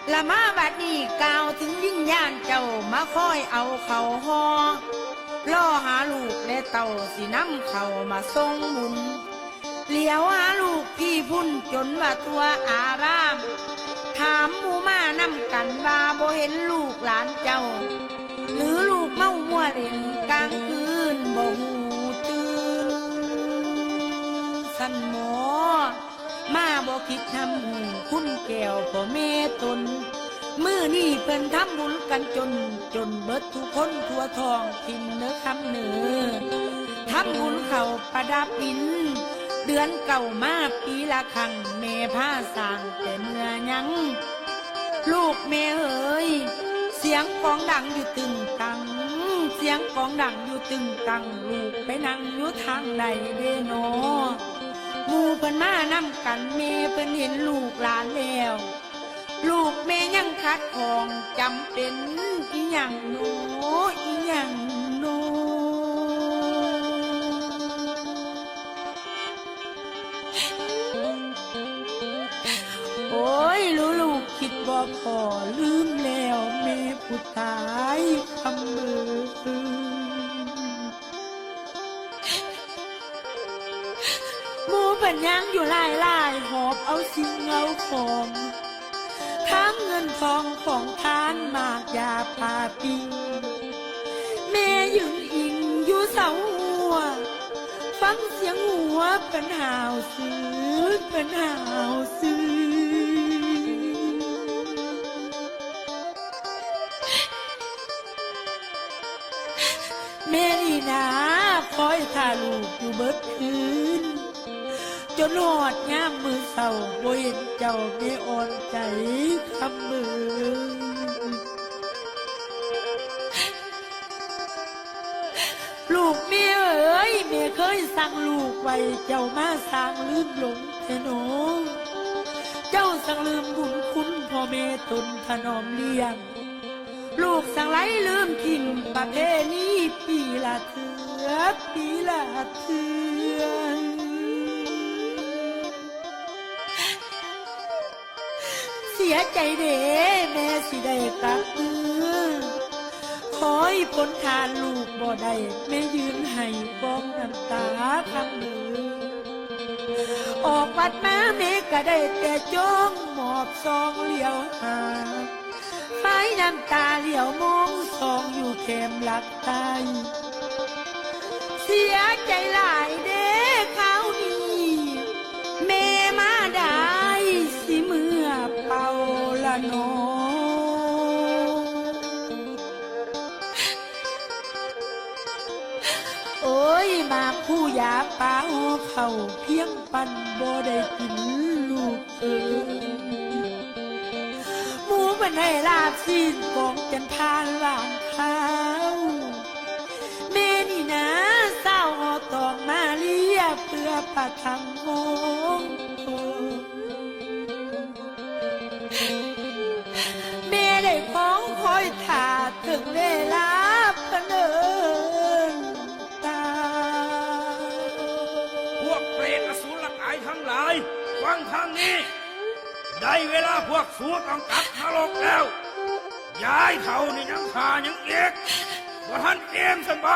ละมาบัดนี้กล่าวถึงวิญญาณเจ้ามาคอยเอาเขาหอล่อหาลูกและเต่าสินำเขามาทรงบุญเหลียวหาลูกพี่พุ่นจนว่าตัวอารามถามหมู่มานำกันว่าบ่เห็นลูกหลานเจ้าหรือลูกเมามัวเล่นกลางคืนบ่หูตื่นสันหมอมาบ่คิดทำหูคุณแก้วพ่อแม่ตนมื้อนี้เพิ่นทำบุญกันจนเบิดทุกคนทั่วท้องถิ่นเนื้อคำเหนือทำบุญเขาประดับดินเดือนเก่ามาปีละครั้งแม่ผ้าสร้างแต่เมื่อยังลูกแม่เอ๋ยเสียงกองดังอยู่ตึงตังเสียงกองดังอยู่ตึงตังลูกไปนั่งอยู่ทางใดเด้นอหมู่เพิ่นมานำกันแม่เพิ่นเห็นลูกหลานแล้วลูกแม่ยังคัดของจำเป็นอีหยังโนอีหยังโนโอ้ยลูกคิดบ่พอลืมแล้วแม่ผู้ตายคำมือหมู่เพิ่นยังอยู่หลายหอบเอาสิ่งเอาของทั้งเงินทองของทานมากยาปาปิงแม่ยืนอิงอยู่เสาหัวฟังเสียงหัวเป็นหาวซื้อเป็นหาวซื้อแม่นี่นะคอยท่าลูกอยู่เบิดคืนจนหอดงามมือเศร้าบ่เห็นเจ้าไม่อ่อนใจคำมือลูกแม่เอ๋ยแม่เคยสั่งลูกไว้เจ้ามาสั่งลืมหลงแท้หนอเจ้าสั่งลืมบุญคุณพ่อแม่ตนถนอมเลี้ยงลูกสั่งไหลลืมทิมประเพณีปีละเถือปีละเถือเสียใจเด้แม่สิได้กลับเมืองคอยพ้นทานลูกบ่ได้แม่ยืนให้กองน้ำตาพังมือออกวัดมาแม่ก็ได้แต่จ้องหมอบซองเหลียวหาไฟน้ำตาเหลียวมองซองอยู่เข็มหลักตายเสียใจหลายเด้เขานี่แม่มาได้สิเมื่อเป่าละนอโอ้ยมาผู้ยาป่าหัวเข่าเพียงปันบ่ได้กินลูกเอ๋ยหมูมันให้ลาบสิ้นกองจันทานหลานข้าวแม่นี่นะเศร้าหอตองมาเลียเพื่อประทังมองแม่ได้ของคอยถ่าถึงเวลาพเนินตาพวกเปรตอสูรกายทั้งหลายฟังทางนี้ได้เวลาพวกสูต้องกลับนรกแล้วย้ายเขานี่ยังขายังเอกว่าท่านเอมสันบ่